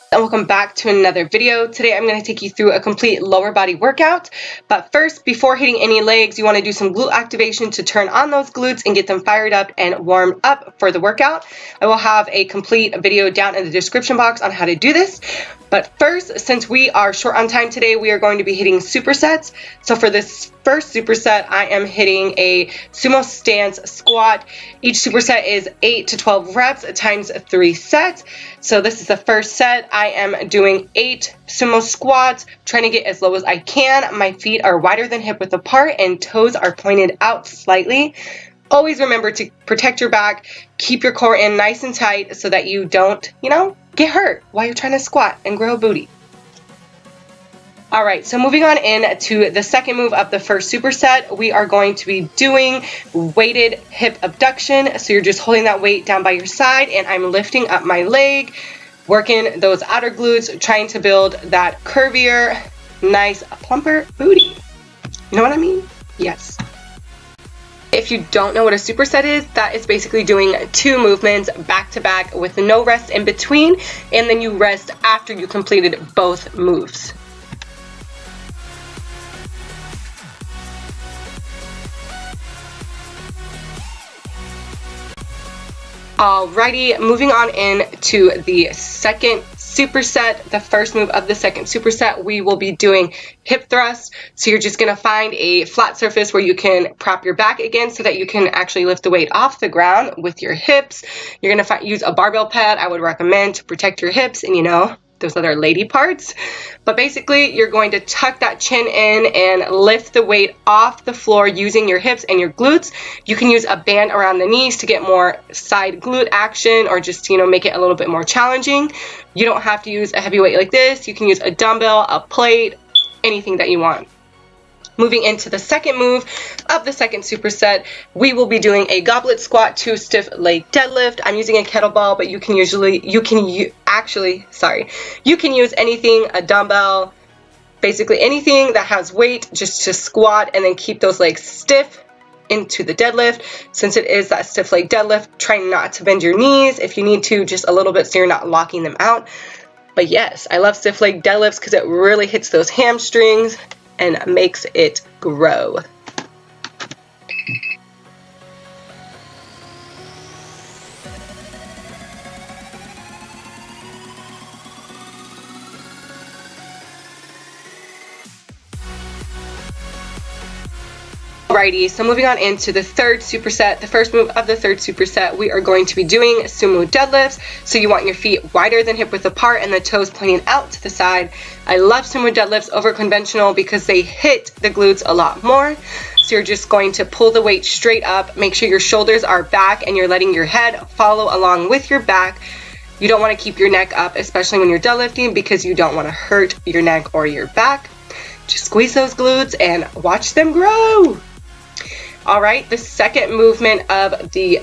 And welcome back to another video. Today I'm going to take you through a complete lower body workout. But first, before hitting any legs, you want to do some glute activation to turn on those glutes and get them fired up and warmed up for the workout. I will have a complete video down in the description box on how to do this. But first, since we are short on time today, we are going to be hitting supersets. So for this first superset, I am hitting a sumo stance squat. Each superset is 8 to 12 reps times 3 sets. So this is the first set. I am doing 8 sumo squats, trying to get as low as I can. My feet are wider than hip width apart and toes are pointed out slightly. Always remember to protect your back, keep your core in nice and tight so that you don't, get hurt while you're trying to squat and grow a booty. Alright, so moving on in to the second move of the first superset, we are going to be doing weighted hip abduction. So you're just holding that weight down by your side and I'm lifting up my leg, working those outer glutes, trying to build that curvier, nice, plumper booty. You know what I mean? Yes. If you don't know what a superset is, that is basically doing 2 movements back to back with no rest in between, and then you rest after you completed both moves. Alrighty, moving on in to the second superset, the first move of the second superset, we will be doing hip thrust. So you're just going to find a flat surface where you can prop your back against so that you can actually lift the weight off the ground with your hips. You're going to use a barbell pad, I would recommend, to protect your hips and those other lady parts. But basically, you're going to tuck that chin in and lift the weight off the floor using your hips and your glutes. You can use a band around the knees to get more side glute action or just, make it a little bit more challenging. You don't have to use a heavy weight like this. You can use a dumbbell, a plate, anything that you want. Moving into the second move of the second superset, we will be doing a goblet squat to stiff leg deadlift. I'm using a kettlebell, but you can use anything, a dumbbell, basically anything that has weight, just to squat and then keep those legs stiff into the deadlift. Since it is that stiff leg deadlift, try not to bend your knees. If you need to, just a little bit so you're not locking them out. But yes, I love stiff leg deadlifts because it really hits those hamstrings and makes it grow. Alrighty, so moving on into the third superset, the first move of the third superset, we are going to be doing sumo deadlifts. So you want your feet wider than hip width apart and the toes pointing out to the side. I love sumo deadlifts over conventional because they hit the glutes a lot more. So you're just going to pull the weight straight up, make sure your shoulders are back and you're letting your head follow along with your back. You don't want to keep your neck up, especially when you're deadlifting, because you don't want to hurt your neck or your back. Just squeeze those glutes and watch them grow. Alright, the second movement of the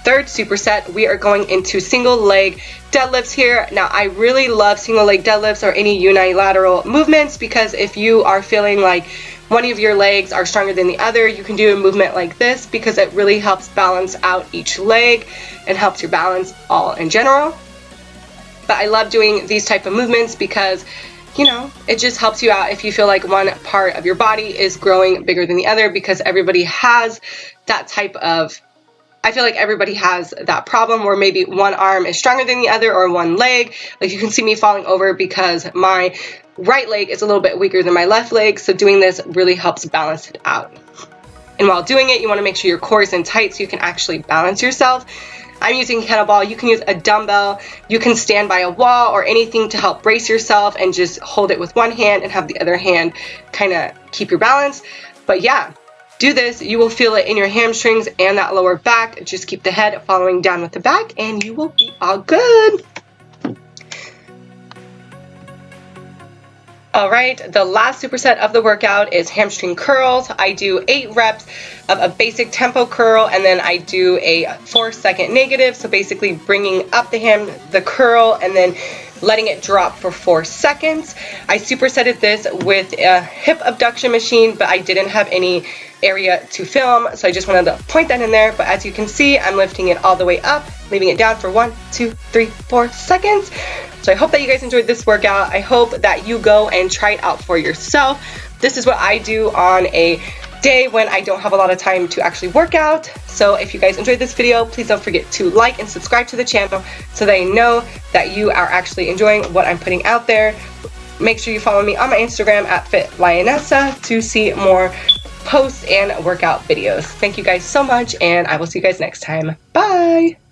third superset, we are going into single leg deadlifts here. Now, I really love single leg deadlifts or any unilateral movements because if you are feeling like one of your legs are stronger than the other, you can do a movement like this because it really helps balance out each leg and helps your balance all in general. But I love doing these type of movements because it just helps you out if you feel like one part of your body is growing bigger than the other, because everybody has that type of, I feel like everybody has that problem where maybe one arm is stronger than the other or one leg. Like you can see me falling over because my right leg is a little bit weaker than my left leg. So doing this really helps balance it out. And while doing it, you want to make sure your core is in tight so you can actually balance yourself. I'm using a kettlebell. You can use a dumbbell. You can stand by a wall or anything to help brace yourself and just hold it with one hand and have the other hand kind of keep your balance. But yeah, do this. You will feel it in your hamstrings and that lower back. Just keep the head following down with the back and you will be all good. Alright, the last superset of the workout is hamstring curls. I do 8 reps of a basic tempo curl and then I do a 4-second negative. So basically bringing up the curl and then letting it drop for 4 seconds. I supersetted this with a hip abduction machine, but I didn't have any area to film, so I just wanted to point that in there. But as you can see, I'm lifting it all the way up, leaving it down for 1, 2, 3, 4 seconds. So I hope that you guys enjoyed this workout. I hope that you go and try it out for yourself. This is what I do on a day when I don't have a lot of time to actually work out. So if you guys enjoyed this video, please don't forget to like and subscribe to the channel so that I know that you are actually enjoying what I'm putting out there. Make sure you follow me on my Instagram at FitLionessa to see more posts and workout videos. Thank you guys so much, and I will see you guys next time. Bye!